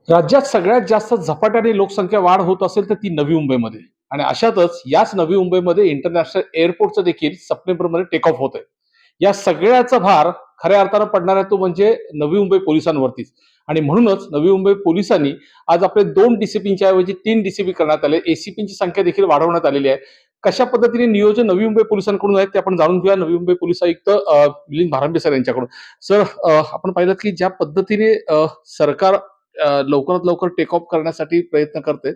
राज्यात सगळ्यात जास्त झपाट्याने लोकसंख्या वाढ होत असेल तर ती नवी मुंबईमध्ये आणि अशातच याच नवी मुंबईमध्ये इंटरनॅशनल एअरपोर्टचं देखील सप्टेंबरमध्ये टेक ऑफ होत आहे. या सगळ्याचा भार खऱ्या अर्थानं पडणार आहे तो म्हणजे नवी मुंबई पोलिसांवरतीच. आणि म्हणूनच नवी मुंबई पोलिसांनी आज आपले 2 डीसीपींच्या ऐवजी 3 डीसीपी करण्यात आले. एसीपींची संख्या देखील वाढवण्यात आलेली आहे. कशा पद्धतीने नियोजन नवी मुंबई पोलिसांकडून आहेत ते आपण जाणून घेऊया नवी मुंबई पोलीस आयुक्त मिलिंद भारंबे सर यांच्याकडून. सर, आपण पाहिलं की ज्या पद्धतीने सरकार लवकरात लवकर टेक ऑफ करण्यासाठी प्रयत्न करते,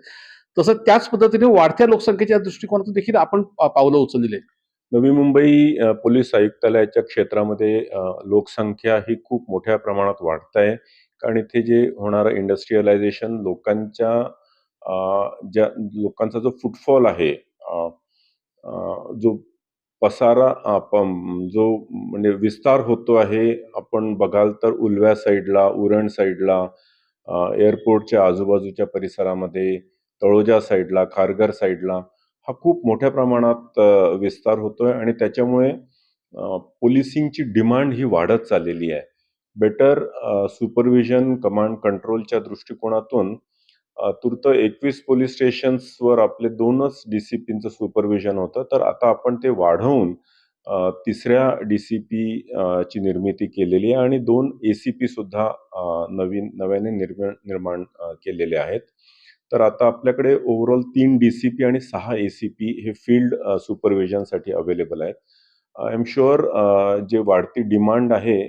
तसं त्याच पद्धतीने वाढत्या लोकसंख्येच्या दृष्टिकोनातून देखील आपण पावलं उचललेली आहेत. नवी मुंबई पोलीस आयुक्तालयाच्या क्षेत्रामध्ये लोकसंख्या ही खूप मोठ्या प्रमाणात वाढत आहे. कारण इथे जे होणारं इंडस्ट्रियलायझेशन ज्या लोकांचा जो फुटफॉल आहे, अ, अ, जो पसारा जो म्हणजे विस्तार होतो आहे. आपण बघाल तर उल्व्या साईडला, उरण साईडला, एअरपोर्टच्या आजूबाजूच्या परिसरामध्ये, तळोजा साईडला, खारघर साईडला हा खूप मोठ्या प्रमाणात विस्तार होतोय आणि त्याच्यामुळे पोलिसिंगची डिमांड ही वाढत चाललेली आहे. बेटर सुपरविजन, कमांड कंट्रोलच्या दृष्टिकोनातून तूर्त 21 पोलीस स्टेशन्सवर आपले 2च डीसीपींचं सुपरविजन होतं. तर आता आपण ते वाढवून तिसऱ्या डीसीपी ची निर्मिती केलेली आहे आणि 2 एसीपी सुद्धा नव्याने निर्माण केलेले आहेत. तर आता आपल्याकडे ओव्हरऑल 3 डीसीपी आणि 6 एसीपी हे फील्ड सुपरविजनसाठी अवेलेबल आहेत. आय एम शुअर जे वाढती डिमांड आहे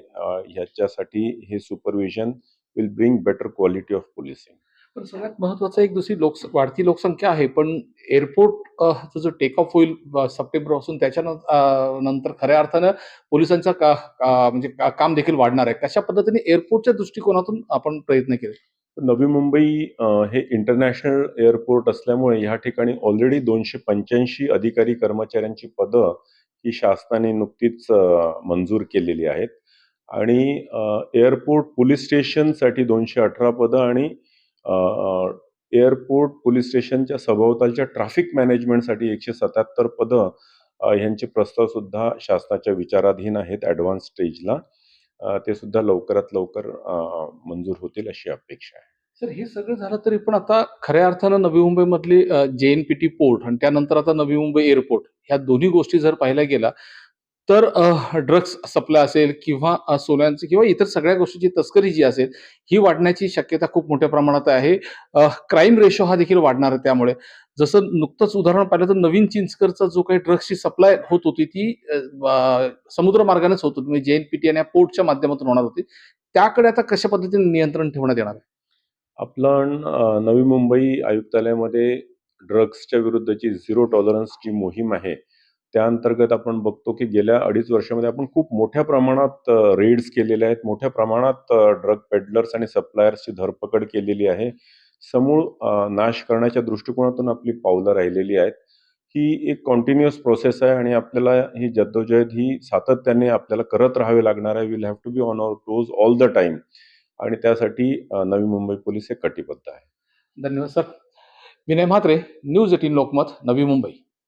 ह्याच्यासाठी हे supervision will bring better quality of policing. पण सगळ्यात महत्वाचं एक दुसरी वाढती लोकसंख्या आहे, पण एअरपोर्ट जो टेक ऑफ होईल सप्टेंबर पासून त्याच्या नंतर खऱ्या अर्थानं पोलिसांचं म्हणजे काम देखील वाढणार आहे. कशा पद्धतीने एअरपोर्टच्या दृष्टिकोनातून आपण प्रयत्न केले? नवी मुंबई हे इंटरनॅशनल एअरपोर्ट असल्यामुळे ह्या ठिकाणी ऑलरेडी 285 अधिकारी कर्मचाऱ्यांची पदं ही शासनाने नुकतीच मंजूर केलेली आहेत आणि एअरपोर्ट पोलीस स्टेशनसाठी 218 पदं आणि एअरपोर्ट पोलीस स्टेशनच्या सभोवतालच्या ट्रॅफिक मॅनेजमेंटसाठी 177 पदं ह्यांचे प्रस्ताव सुद्धा शासनाच्या विचाराधीन आहेत ॲडव्हान्स स्टेजला. ते सुद्धा लवकरात लवकर मंजूर होतील अशी अपेक्षा आहे. सर, हे सगळं झालं तरी पण आता खऱ्या अर्थानं नवी मुंबईमधली जे-एन-पी-टी पोर्ट आणि त्यानंतर आता नवी मुंबई एअरपोर्ट ह्या दोन्ही गोष्टी जर पाहिल्या गेल्या, तर ड्रग्स सप्लाय असेल किंवा सोन्याची किंवा इतर सगळ्या गोष्टींची तस्करी जी असेल, ही वाढण्याची शक्यता खूप मोठ्या प्रमाणात आहे. क्राईम रेशो हा देखील वाढणार आहे त्यामुळे. जसं नुकतंच उदाहरण पाहिलं तर नवीन चिंचकरचा जो काही ड्रग्सची सप्लाय होत होती ती समुद्र मार्गानेच होत होती. म्हणजे जे-एन-पी-टी आणि या पोर्टच्या माध्यमातून होणार होती. त्याकडे आता कशा पद्धतीने नियंत्रण ठेवण्यात येणार आहे? आपलं नवी मुंबई आयुक्तालयामध्ये ड्रग्सच्या विरुद्धची झिरो टॉलरन्सची मोहीम आहे. त्या अंतर्गत आपण बघतो की गेल्या 2.5 वर्षामध्ये आपण खूप मोठ्या प्रमाणात रेड्स केलेल्या आहेत. मोठ्या प्रमाणात ड्रग पेडलर्स आणि सप्लायर्सची धरपकड केलेली आहे. समूळ नाश करण्याच्या दृष्टिकोनातून आपली पावलं राहिलेली आहेत. ही एक कंटिन्युअस प्रोसेस आहे आणि आपल्याला ही जद्दोजहद ही सातत्याने आपल्याला करत राहावी लागणार आहे. We will have to be on our toes all the time. आणि त्यासाठी नवी मुंबई पोलीस हे कटिबद्ध आहे. धन्यवाद सर. विनय म्हात्रे, न्यूज 18 लोकमत, नवी मुंबई.